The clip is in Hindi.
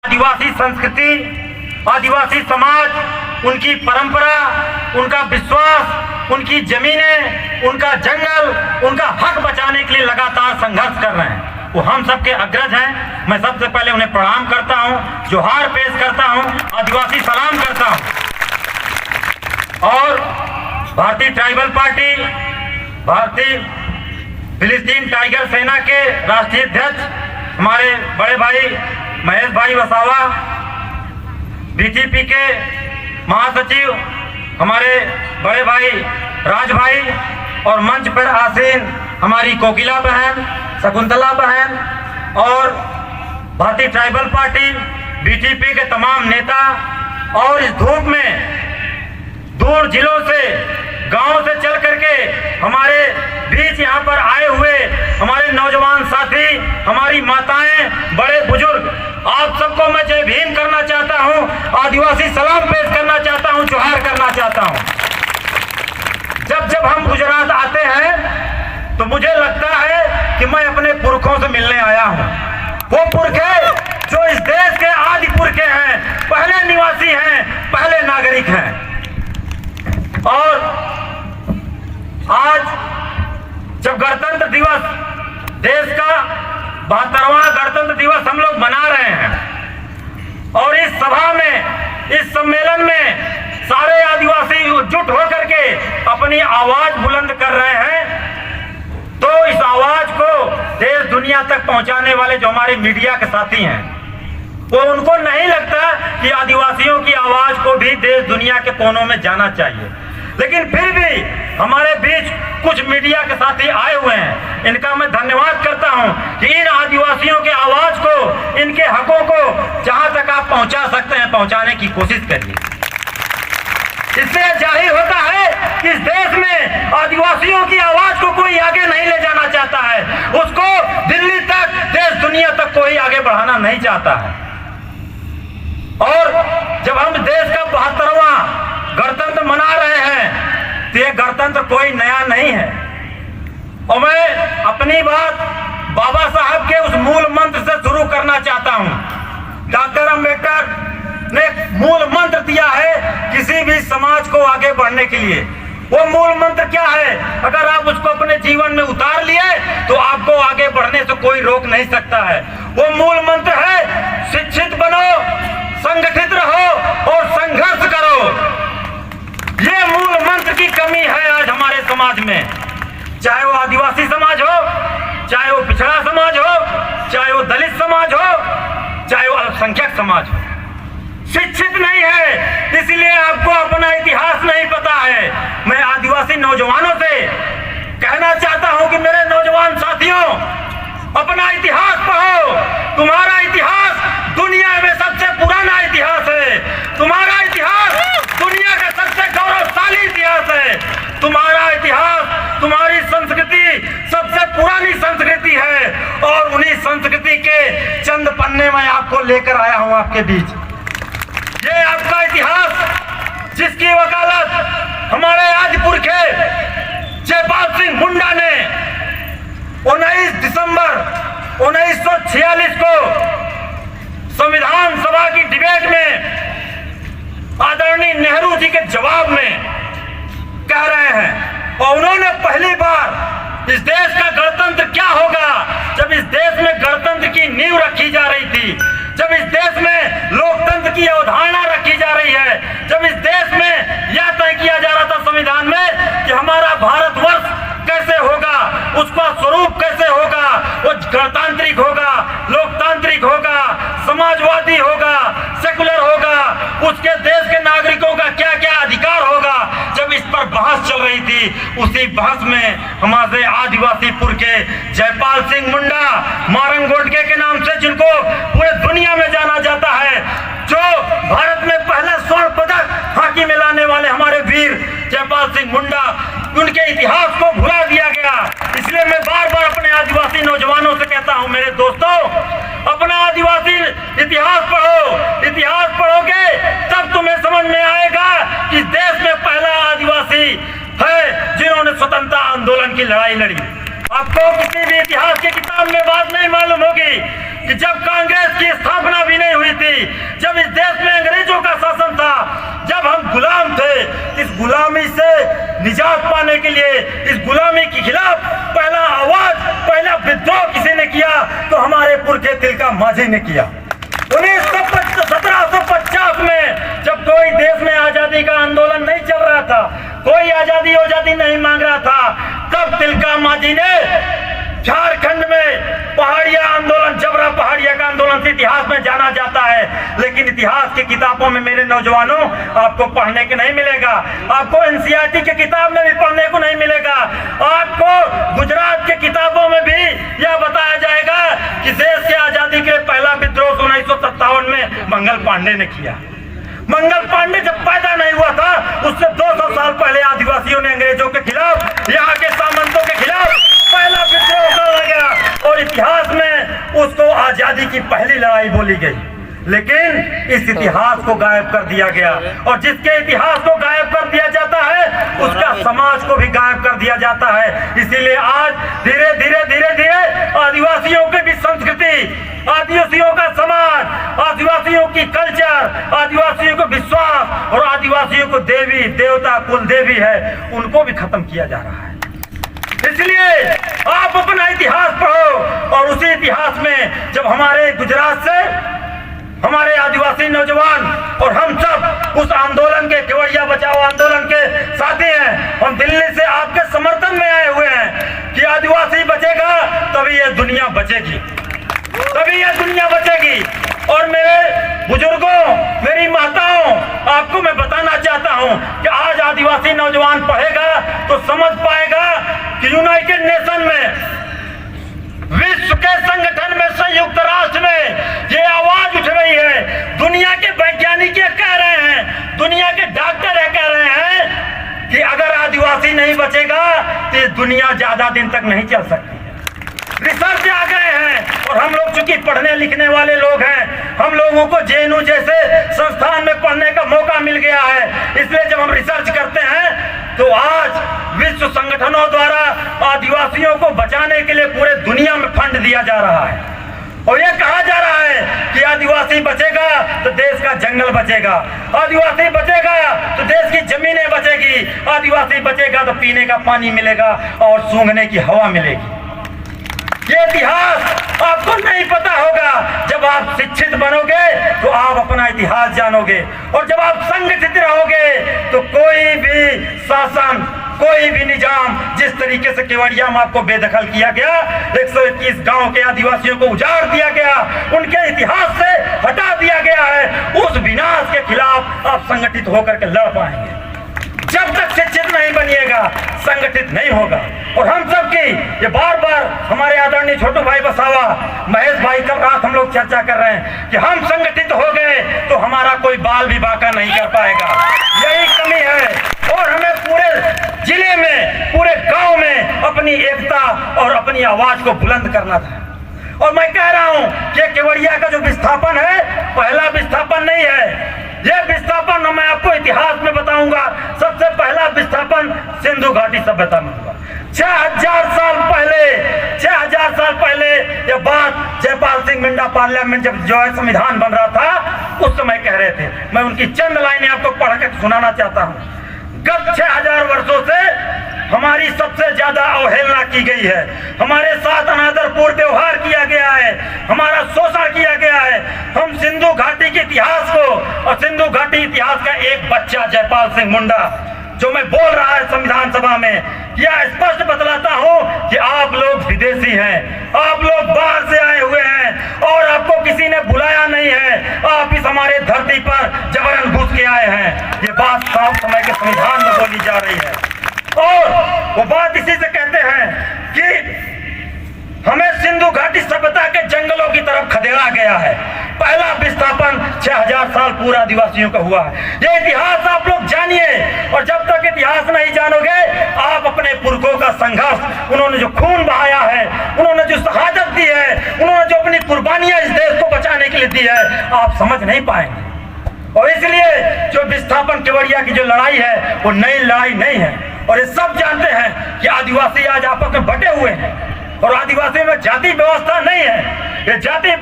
आदिवासी संस्कृति, आदिवासी समाज, उनकी परंपरा, उनका विश्वास, उनकी जमीनें, उनका जंगल, उनका हक बचाने के लिए लगातार संघर्ष कर रहे हैं। वो हम सबके अग्रज हैं। मैं सबसे पहले उन्हें प्रणाम करता हूं, जोहार पेश करता हूं, आदिवासी सलाम करता हूं। और भारतीय ट्राइबल पार्टी, भारतीय फिलिस्तीन टाइगर सेना के राष्ट्रीय अध्यक्ष हमारे बड़े भाई महेश भाई वसावा, बीजेपी के महासचिव हमारे बड़े भाई राज भाई, और मंच पर आसीन हमारी कोकिला बहन, शकुंतला बहन, और भारतीय ट्राइबल पार्टी बीजेपी के तमाम नेता, और इस धूप में दूर जिलों से, गांव से चल करके हमारे बीच यहाँ पर आए हुए हमारे नौजवान साथी, हमारी माताएं, बड़े बुजुर्ग, आप सबको मैं जय भीम करना चाहता हूँ, आदिवासी सलाम पेश करना चाहता हूँ, जोहार करना चाहता हूँ। जब हम गुजरात आते हैं तो मुझे लगता है कि मैं अपने पुरखों से मिलने आया हूँ। वो पुरखे जो इस देश के आदि पुरखे हैं, पहले निवासी हैं, पहले नागरिक हैं। और आज जब गणतंत्र दिवस, देश का 72वां गणतंत्र दिवस हम लोग मना रहे हैं, और इस सभा में, इस सम्मेलन में सारे आदिवासी एकजुट होकर के अपनी आवाज बुलंद कर रहे हैं, तो इस आवाज को देश दुनिया तक पहुंचाने वाले जो हमारे मीडिया के साथी हैं, वो उनको नहीं लगता कि आदिवासियों की आवाज को भी देश दुनिया के कोनों में जाना चाहिए। लेकिन फिर भी हमारे बीच कुछ मीडिया के साथी आए हुए हैं, इनका मैं धन्यवाद करता हूं कि इन आदिवासियों के आवाज को, इनके हकों को जहां तक आप पहुंचा सकते हैं पहुंचाने की कोशिश करिए। इससे जाहिर होता है कि इस देश में आदिवासियों की आवाज को कोई आगे नहीं ले जाना चाहता है, उसको दिल्ली तक, देश दुनिया तक कोई आगे बढ़ाना नहीं चाहता है। और जब हम देश का 72वां गणतंत्र मना रहे हैं तो ये गणतंत्र कोई नया नहीं है। और मैं अपनी बात बाबा साहब के उस मूल मंत्र से शुरू करना चाहता हूं। डॉक्टर अंबेडकर ने मूल मंत्र दिया है किसी भी समाज को आगे बढ़ने के लिए। वो मूल मंत्र क्या है? अगर आप उसको अपने जीवन में उतार लिए तो आपको आगे बढ़ने से कोई रोक नहीं सकता है। वो मूल मंत्र है, शिक्षित बनो, संगठित रहो और संघर्ष करो। ये मूल मंत्र की कमी है आज हमारे समाज में, चाहे वो आदिवासी समाज हो, चाहे वो पिछड़ा समाज हो, चाहे वो दलित समाज हो, चाहे वो अल्पसंख्यक समाज हो। शिक्षित नहीं है, इसलिए आपको अपना इतिहास नहीं पता है। मैं आदिवासी नौजवानों से कहना चाहता हूं कि मेरे नौजवान साथियों, अपना इतिहास पढ़ो। तुम्हारा इतिहास दुनिया में सबसे पुराना इतिहास है। तुम्हारा इतिहास दुनिया का सबसे गौरवशाली इतिहास है। तुम्हारा इतिहास, तुम्हारी संस्कृति सबसे पुरानी संस्कृति है, और उन्हीं संस्कृति के चंद पन्ने में आपको लेकर आया हूं आपके बीच। ये आपका इतिहास जिसकी वकालत हमारे आदि पुरखे जयपाल सिंह मुंडा ने 19 दिसंबर 1946 को संविधान सभा की डिबेट में आदरणीय नेहरू जी के जवाब में कह रहे हैं। और उन्होंने पहली बार इस देश का गणतंत्र क्या होगा, जब इस देश में गणतंत्र की नींव रखी जा रही थी, जब इस देश में लोकतंत्र की अवधारणा रखी जा रही है, जब इस देश में यह तय किया जा रहा था संविधान में कि हमारा भारतवर्ष कैसे होगा, उसका स्वरूप कैसे होगा, वो गणतांत्रिक होगा, लोकतांत्रिक होगा, समाजवादी होगा, सेकुलर होगा, उसके देश के नागरिकों का क्या क्या अधिकार होगा, जब इस पर बहस चल रही थी, उसी बहस में हमारे आदिवासी पुरखे जयपाल सिंह मुंडा, मारंग गोडके के नाम से जिनको पूरे दुनिया में जाना जाता है, जो भारत में पहला स्वर्ण पदक हॉकी में लाने वाले हमारे वीर जयपाल सिंह मुंडा, उनके इतिहास को भुला दिया गया। इसलिए मैं बार बार अपने आदिवासी नौजवानों से कहता हूं, मेरे दोस्तों, अपना आदिवासी इतिहास पढ़ो। इतिहास पढ़ोगे तब तुम्हें समझ में आएगा कि देश में पहला आदिवासी है जिन्होंने स्वतंत्रता आंदोलन की लड़ाई लड़ी। आपको किसी भी इतिहास की किताब में बात नहीं मालूम होगी कि जब कांग्रेस की स्थापना भी नहीं हुई थी, लिए, इस गुलामी के खिलाफ पहला आवाज, पहला विद्रोह किसी ने किया तो हमारे पुरखे तिलका मांझी ने किया। 1750 में जब कोई देश में आजादी का आंदोलन नहीं चल रहा था, कोई आजादी नहीं मांग रहा था, तब तिलका मांझी ने झारखंड में पहाड़िया आंदोलन, जबरा पहाड़िया का आंदोलन इतिहास में जाना जाता है। लेकिन इतिहास की किताबों में मेरे नौजवानों आपको पढ़ने के नहीं मिलेगा, आपको एनसीईआरटी की किताब में भी पढ़ने को नहीं मिलेगा, आपको गुजरात के किताबों में भी यह बताया जाएगा कि देश की आजादी के पहला विद्रोह 1957 में मंगल पांडे ने किया। मंगल पांडे जब पैदा नहीं हुआ था, उससे 200 साल पहले आदिवासियों ने अंग्रेजों के खिलाफ, यहाँ के सामंतों के खिलाफ पहला विद्रोह किया गया और इतिहास में उसको आजादी की पहली लड़ाई बोली गई। लेकिन इस इतिहास को गायब कर दिया गया, और जिसके इतिहास को गायब कर दिया जाता है उसका समाज को भी गायब कर दिया जाता है। इसीलिए आज धीरे धीरे आदिवासियों की भी संस्कृति, आदिवासियों का समाज, आदिवासियों की कल्चर, आदिवासियों को विश्वास और आदिवासियों को देवी देवता कुल देवी है, उनको भी खत्म किया जा रहा है। इसलिए आप अपना इतिहास पढ़ो, और उसी इतिहास में जब हमारे गुजरात से हमारे आदिवासी नौजवान और हम सब उस आंदोलन के, केवड़िया बचाओ आंदोलन के साथी हैं, हम दिल्ली से आपके समर्थन में आए हुए हैं कि आदिवासी बचेगा तभी ये दुनिया बचेगी, तभी ये दुनिया बचेगी। और मेरे बुजुर्गों, मेरी माताओं, आपको मैं बताना चाहता हूं कि आज आदिवासी नौजवान पढ़ेगा तो समझ पाएगा कि यूनाइटेड नेशन में, विश्व के संगठन में, संयुक्त राष्ट्र में ये आवाज उठ रही है, दुनिया के वैज्ञानिक ये कह रहे हैं, दुनिया के डॉक्टर ये कह रहे हैं कि अगर आदिवासी नहीं बचेगा तो ये दुनिया ज्यादा दिन तक नहीं चल सकती। रिसर्च आ गए हैं, और हम लोग चूंकि पढ़ने लिखने वाले लोग हैं, हम लोगों को जेएनयू जैसे संस्थान में पढ़ने का मौका मिल गया है, इसलिए जब हम रिसर्च करते हैं तो आज विश्व संगठनों द्वारा आदिवासियों को बचाने के लिए पूरे दुनिया में फंड दिया जा रहा है, और यह कहा जा रहा है कि आदिवासी बचेगा तो देश का जंगल बचेगा, आदिवासी बचेगा तो देश की जमीनें बचेगी, आदिवासी बचेगा तो पीने का पानी मिलेगा और सूंघने की हवा मिलेगी। ये इतिहास आपको नहीं पता होगा। जब आप शिक्षित बनोगे तो आप अपना इतिहास जानोगे, और जब आप संगठित रहोगे तो कोई भी शासन, कोई भी निजाम, जिस तरीके से केवड़िया में आपको बेदखल किया गया, 121 गांव के आदिवासियों को उजाड़ दिया गया, उनके इतिहास से हटा दिया गया है, उस विनाश के खिलाफ आप संगठित होकर के लड़ पाएंगे। जब तक शिक्षित नहीं बनिएगा, संगठित नहीं होगा। और हम सब की ये बार बार हमारे आदरणीय छोटू भाई बसावा, महेश भाई, कल रात हम लोग चर्चा कर रहे हैं कि हम संगठित हो गए तो हमारा कोई बाल भी बांका नहीं कर पाएगा, यही कमी है। और हमें पूरे जिले में, पूरे गांव में अपनी एकता और अपनी आवाज को बुलंद करना था। और मैं कह रहा हूं कि केवड़िया का जो विस्थापन है, पहला विस्थापन नहीं है। यह विस्थापन मैं आपको इतिहास में बताऊंगा, सबसे पहला विस्थापन सिंधु घाटी सभ्यता में हुआ 6000 साल पहले। 6000 साल पहले यह बात जयपाल सिंह मिंडा पार्लियामेंट जब जो है संविधान बन रहा था, उस समय कह रहे थे। मैं उनकी चंद लाइनें आपको पढ़ कर सुनाना चाहता हूँ। गत 6000 वर्षों से हमारी सबसे ज्यादा अवहेलना की गई है, हमारे साथ अनादरपूर्ण व्यवहार किया गया है, हमारा शोषण किया गया है। हम सिंधु घाटी के इतिहास को, और सिंधु घाटी इतिहास का एक बच्चा जयपाल सिंह मुंडा जो मैं बोल रहा है संविधान सभा में, यह स्पष्ट बतलाता हूं कि आप लोग विदेशी हैं, आप लोग बाहर से आए हुए हैं, और आपको किसी ने बुलाया नहीं है, आप इस हमारे धरती पर जबरन घुस के आए हैं। ये बात साफ समय के संविधान में बोली जा रही है, और वो बात इसी से कहते हैं कि हमें सिंधु घाटी सभ्यता के जंगलों की तरफ खदेड़ा गया है। पहला विस्थापन 6000 साल पूर्व आदिवासियों का हुआ है। ये इतिहास आप लोग जानिए, और जब तक इतिहास नहीं जानोगे, आप अपने पुरखों का संघर्ष, उन्होंने जो खून बहाया है, उन्होंने जो शहादत दी है, उन्होंने जो अपनी कुर्बानियां इस देश को बचाने के लिए दी है, आप समझ नहीं पाएंगे। और इसलिए जो विस्थापन केवड़िया की जो लड़ाई है, वो नई लड़ाई नहीं है। और ये सब जानते हैं कि आदिवासी आज आपस में बटे हुए हैं, और आदिवासी में जाति व्यवस्था नहीं है, ये जाति